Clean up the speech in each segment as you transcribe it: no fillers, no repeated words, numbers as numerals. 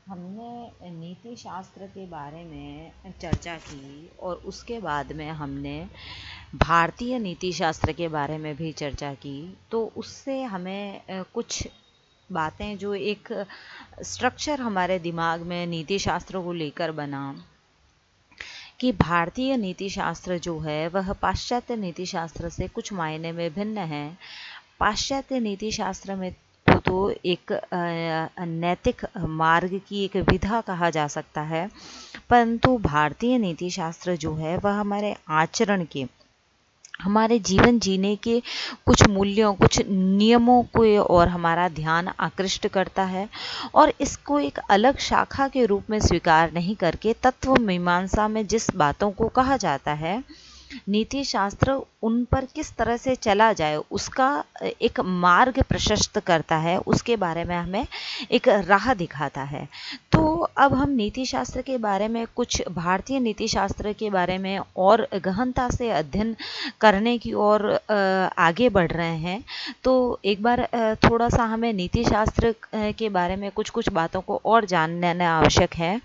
हमने नीति शास्त्र के बारे में चर्चा की और उसके बाद में हमने भारतीय नीति शास्त्र के बारे में भी चर्चा की। तो उससे हमें कुछ बातें जो एक स्ट्रक्चर हमारे दिमाग में नीति शास्त्र को लेकर बना कि भारतीय नीति शास्त्र जो है वह पाश्चात्य नीति शास्त्र से कुछ मायने में भिन्न है। पाश्चात्य नीति शास्त्र में तो एक नैतिक मार्ग की एक विधा कहा जा सकता है, परंतु भारतीय नीति शास्त्र जो है वह हमारे आचरण के, हमारे जीवन जीने के कुछ मूल्यों, कुछ नियमों को और हमारा ध्यान आकृष्ट करता है और इसको एक अलग शाखा के रूप में स्वीकार नहीं करके तत्व मीमांसा में जिस बातों को कहा जाता है नीति शास्त्र उन पर किस तरह से चला जाए उसका एक मार्ग प्रशस्त करता है, उसके बारे में हमें एक राह दिखाता है। तो अब हम नीति शास्त्र के बारे में, कुछ भारतीय नीति शास्त्र के बारे में और गहनता से अध्ययन करने की ओर आगे बढ़ रहे हैं। तो एक बार थोड़ा सा हमें नीति शास्त्र के बारे में कुछ कुछ बातों को और जानना आवश्यक है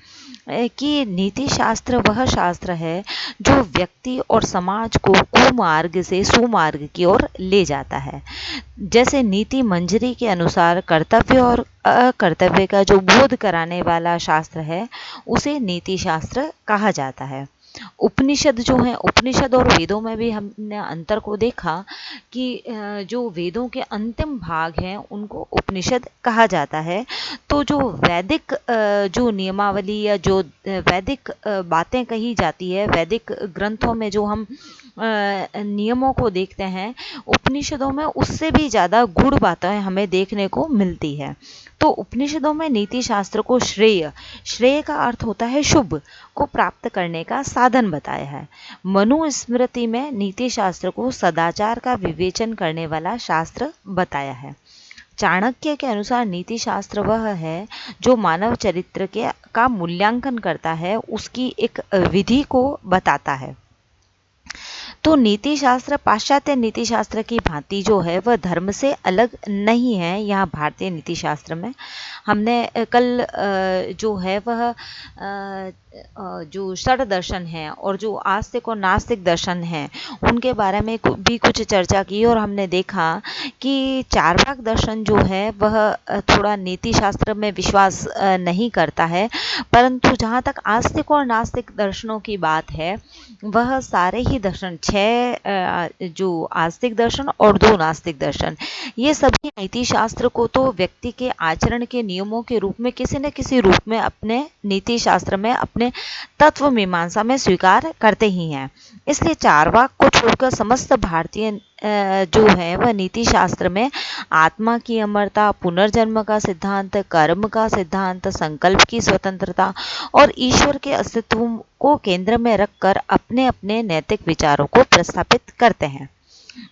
कि नीति शास्त्र वह शास्त्र है जो व्यक्ति और समाज को कुमार्ग से सुमार्ग की ओर ले जाता है। जैसे नीति मंजरी के अनुसार कर्तव्य और अकर्तव्य का जो बोध कराने वाला शास्त्र है उसे नीति शास्त्र कहा जाता है। उपनिषद जो है, उपनिषद और वेदों में भी हमने अंतर को देखा कि जो वेदों के अंतिम भाग हैं उनको उपनिषद कहा जाता है। तो जो वैदिक जो नियमावली या जो वैदिक बातें कही जाती है, वैदिक ग्रंथों में जो हम नियमों को देखते हैं, उपनिषदों में उससे भी ज़्यादा गूढ़ बातें हमें देखने को मिलती है। तो उपनिषदों में नीति शास्त्र को श्रेय, श्रेय का अर्थ होता है शुभ, को प्राप्त करने का साधन बताया है। मनुस्मृति में नीति शास्त्र को सदाचार का विवेचन करने वाला शास्त्र बताया है। चाणक्य के अनुसार नीति शास्त्र वह है जो मानव चरित्र के का मूल्यांकन करता है, उसकी एक विधि को बताता है। तो नीति शास्त्र पाश्चात्य नीति शास्त्र की भांति जो है वह धर्म से अलग नहीं है। यहाँ भारतीय नीति शास्त्र में हमने कल जो है वह जो षड दर्शन है और जो आस्तिक और नास्तिक दर्शन है उनके बारे में भी कुछ चर्चा की और हमने देखा कि चार्वाक दर्शन जो है वह थोड़ा नीति शास्त्र में विश्वास नहीं करता है, परंतु जहाँ तक आस्तिक और नास्तिक दर्शनों की बात है वह सारे ही दर्शन, 6 जो आस्तिक दर्शन और 2 नास्तिक दर्शन, ये सभी नीति शास्त्र को तो व्यक्ति के आचरण के नियमों के रूप में किसी न किसी रूप में अपने नीति शास्त्र में, अपने तत्व मीमांसा में स्वीकार करते ही हैं। इसलिए चार्वाक को छोड़कर समस्त भारतीय जो है वह नीति शास्त्र में आत्मा की अमरता, पुनर्जन्म का सिद्धांत, कर्म का सिद्धांत, संकल्प की स्वतंत्रता और ईश्वर के अस्तित्व को केंद्र में रखकर अपने अपने नैतिक विचारों को प्रस्थापित करते हैं।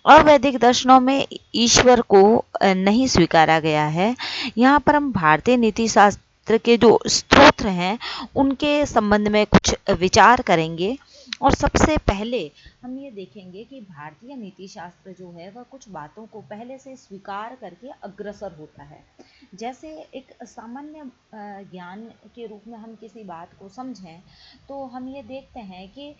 अवैदिक दर्शनों में ईश्वर को नहीं स्वीकारा गया है। यहाँ पर हम भारतीय नीति शास्त्र के जो स्त्रोत्र हैं उनके संबंध में कुछ विचार करेंगे और सबसे पहले हम ये देखेंगे कि भारतीय नीति शास्त्र जो है वह कुछ बातों को पहले से स्वीकार करके अग्रसर होता है। जैसे एक सामान्य ज्ञान के रूप में हम किसी बात को समझें तो हम ये देखते हैं कि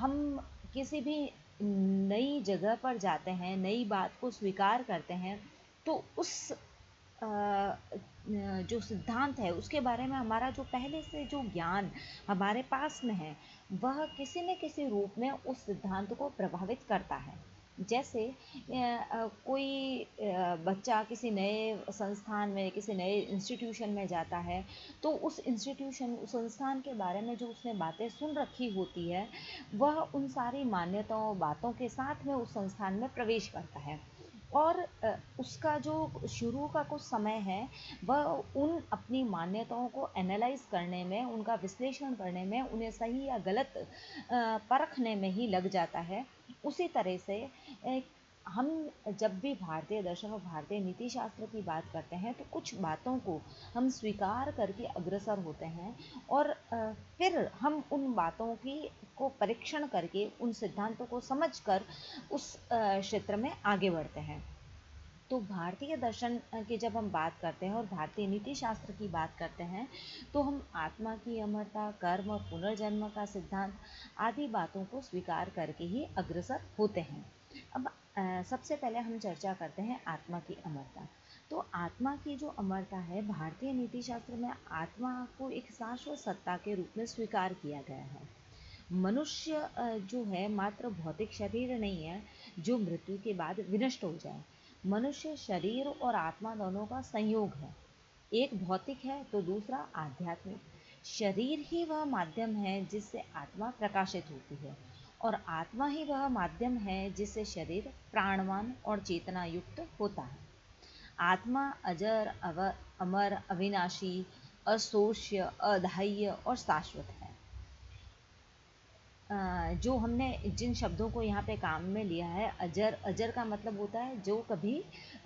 हम किसी भी नई जगह पर जाते हैं, नई बात को स्वीकार करते हैं, तो उस जो सिद्धांत है उसके बारे में हमारा जो पहले से जो ज्ञान हमारे पास में है वह किसी न किसी रूप में उस सिद्धांत को प्रभावित करता है। जैसे कोई बच्चा किसी नए संस्थान में, किसी नए इंस्टीट्यूशन में जाता है तो उस इंस्टीट्यूशन, उस संस्थान के बारे में जो उसने बातें सुन रखी होती है वह उन सारी मान्यताओं, बातों के साथ में उस संस्थान में प्रवेश करता है और उसका जो शुरू का कुछ समय है वह उन अपनी मान्यताओं को एनालाइज करने में, उनका विश्लेषण करने में, उन्हें सही या गलत परखने में ही लग जाता है। उसी तरह से हम जब भी भारतीय दर्शन और भारतीय नीति शास्त्र की बात करते हैं तो कुछ बातों को हम स्वीकार करके अग्रसर होते हैं और फिर हम उन बातों की को परीक्षण करके, उन सिद्धांतों को समझकर उस क्षेत्र में आगे बढ़ते हैं। तो भारतीय दर्शन की जब हम बात करते हैं और भारतीय नीति शास्त्र की बात करते हैं तो हम आत्मा की अमरता, कर्म और पुनर्जन्म का सिद्धांत आदि बातों को स्वीकार करके ही अग्रसर होते हैं। अब सबसे पहले हम चर्चा करते हैं आत्मा की अमरता। तो आत्मा की जो अमरता है, भारतीय नीति शास्त्र में आत्मा को एक शाश्वत सत्ता के रूप में स्वीकार किया गया है। मनुष्य जो है मात्र भौतिक शरीर नहीं है जो मृत्यु के बाद विनष्ट हो जाए। मनुष्य शरीर और आत्मा दोनों का संयोग है, एक भौतिक है तो दूसरा आध्यात्मिक। शरीर ही वह माध्यम है जिससे आत्मा प्रकाशित होती है और आत्मा ही वह माध्यम है जिससे शरीर प्राणवान और चेतना युक्त होता है। आत्मा अजर, अमर, अविनाशी, अशोष्य, अधाह्य और शाश्वत है। जो हमने जिन शब्दों को यहाँ पे काम में लिया है, अजर, अजर का मतलब होता है जो कभी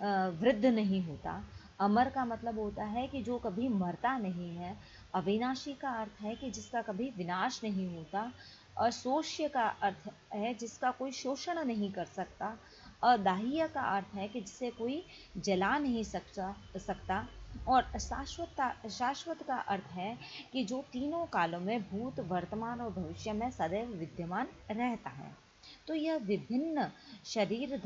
वृद्ध नहीं होता। अमर का मतलब होता है कि जो कभी मरता नहीं है। अविनाशी का अर्थ है कि जिसका कभी विनाश नहीं होता। अशोष्य का अर्थ है जिसका कोई शोषण नहीं कर सकता। अदाह्य का अर्थ है कि जिसे कोई जला नहीं सकता। और शाश्वत का अर्थ है कि जो तीनों कालों में भूत, वर्तमान और भविष्य में सदैव विद्यमान रहता है। तो यह विभिन्न शरीर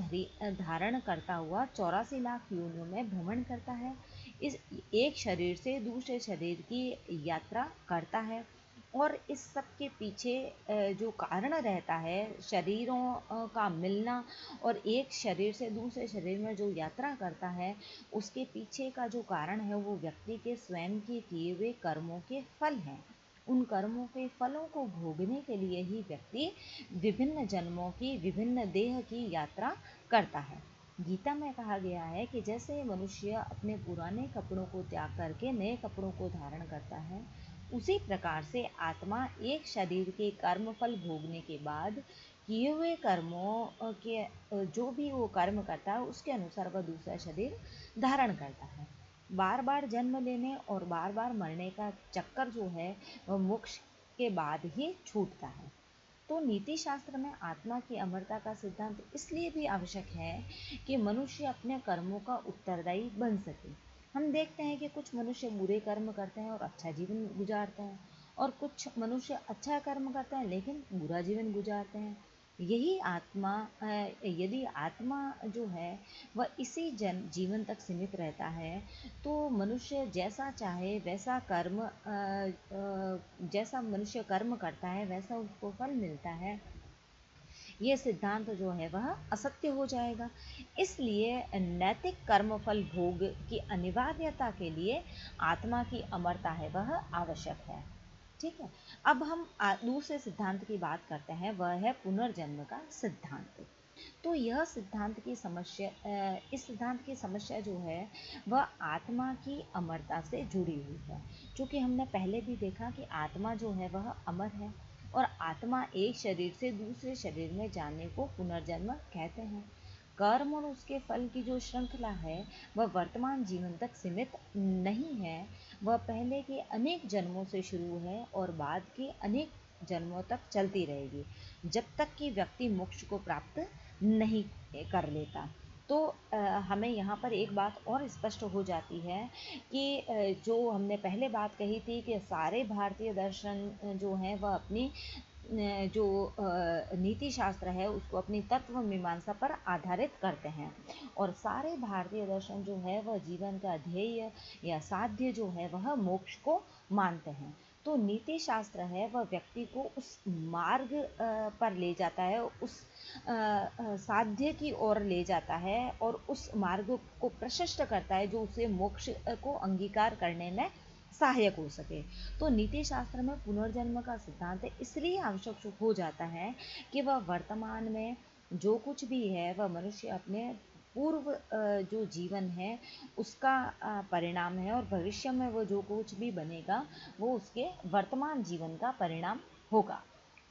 धारण करता हुआ 84 लाख योनियों में भ्रमण करता है। इस एक शरीर से दूसरे शरीर की यात्रा करता है और इस सब के पीछे जो कारण रहता है शरीरों का मिलना और एक शरीर से दूसरे शरीर में जो यात्रा करता है, उसके पीछे का जो कारण है वो व्यक्ति के स्वयं के किए हुए कर्मों के फल हैं। उन कर्मों के फलों को भोगने के लिए ही व्यक्ति विभिन्न जन्मों की, विभिन्न देह की यात्रा करता है। गीता में कहा गया है कि जैसे मनुष्य अपने पुराने कपड़ों को त्याग करके नए कपड़ों को धारण करता है, उसी प्रकार से आत्मा एक शरीर के कर्म फल भोगने के बाद किए हुए कर्मों के जो भी वो कर्म करता है उसके अनुसार वह दूसरा शरीर धारण करता है। बार बार जन्म लेने और बार बार मरने का चक्कर जो है वह मोक्ष के बाद ही छूटता है। तो नीति शास्त्र में आत्मा की अमरता का सिद्धांत इसलिए भी आवश्यक है कि मनुष्य अपने कर्मों का उत्तरदायी बन सके। हम देखते हैं कि कुछ मनुष्य बुरे कर्म करते हैं और अच्छा जीवन गुजारते हैं और कुछ मनुष्य अच्छा कर्म करते हैं लेकिन बुरा जीवन गुजारते हैं। यही आत्मा, यदि आत्मा जो है वह इसी जीवन तक सीमित रहता है तो मनुष्य जैसा चाहे वैसा कर्म, जैसा मनुष्य कर्म करता है वैसा उसको फल मिलता है। ये सिद्धांत जो है वह असत्य हो जाएगा। इसलिए नैतिक कर्मफल भोग की अनिवार्यता के लिए आत्मा की अमरता है वह आवश्यक है। ठीक है। अब हम दूसरे सिद्धांत की बात करते हैं, वह है पुनर्जन्म का सिद्धांत। तो यह सिद्धांत की समस्या, इस सिद्धांत की समस्या जो है वह आत्मा की अमरता से जुड़ी हुई है। क्योंकि हमने पहले भी देखा कि आत्मा जो है वह अमर है और आत्मा एक शरीर से दूसरे शरीर में जाने को पुनर्जन्म कहते हैं। कर्म और उसके फल की जो श्रृंखला है वह वर्तमान जीवन तक सीमित नहीं है, वह पहले के अनेक जन्मों से शुरू है और बाद के अनेक जन्मों तक चलती रहेगी जब तक कि व्यक्ति मोक्ष को प्राप्त नहीं कर लेता। तो हमें यहाँ पर एक बात और स्पष्ट हो जाती है कि जो हमने पहले बात कही थी कि सारे भारतीय दर्शन जो हैं वह अपनी जो नीति शास्त्र है उसको अपनी तत्व मीमांसा पर आधारित करते हैं और सारे भारतीय दर्शन जो है वह जीवन का ध्येय या साध्य जो है वह मोक्ष को मानते हैं। तो नीति शास्त्र है वह व्यक्ति को उस मार्ग पर ले जाता है, उस साध्य की ओर ले जाता है और उस मार्ग को प्रशस्त करता है जो उसे मोक्ष को अंगीकार करने में सहायक हो सके। तो नीति शास्त्र में पुनर्जन्म का सिद्धांत इसलिए आवश्यक हो जाता है कि वह वर्तमान में जो कुछ भी है वह मनुष्य अपने पूर्व जो जीवन है उसका परिणाम है और भविष्य में वो जो कुछ भी बनेगा वो उसके वर्तमान जीवन का परिणाम होगा।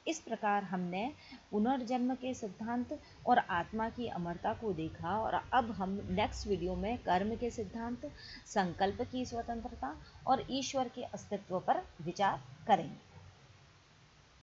इस प्रकार हमने पुनर्जन्म के सिद्धांत और आत्मा की अमरता को देखा और अब हम नेक्स्ट वीडियो में कर्म के सिद्धांत, संकल्प की स्वतंत्रता और ईश्वर के अस्तित्व पर विचार करेंगे।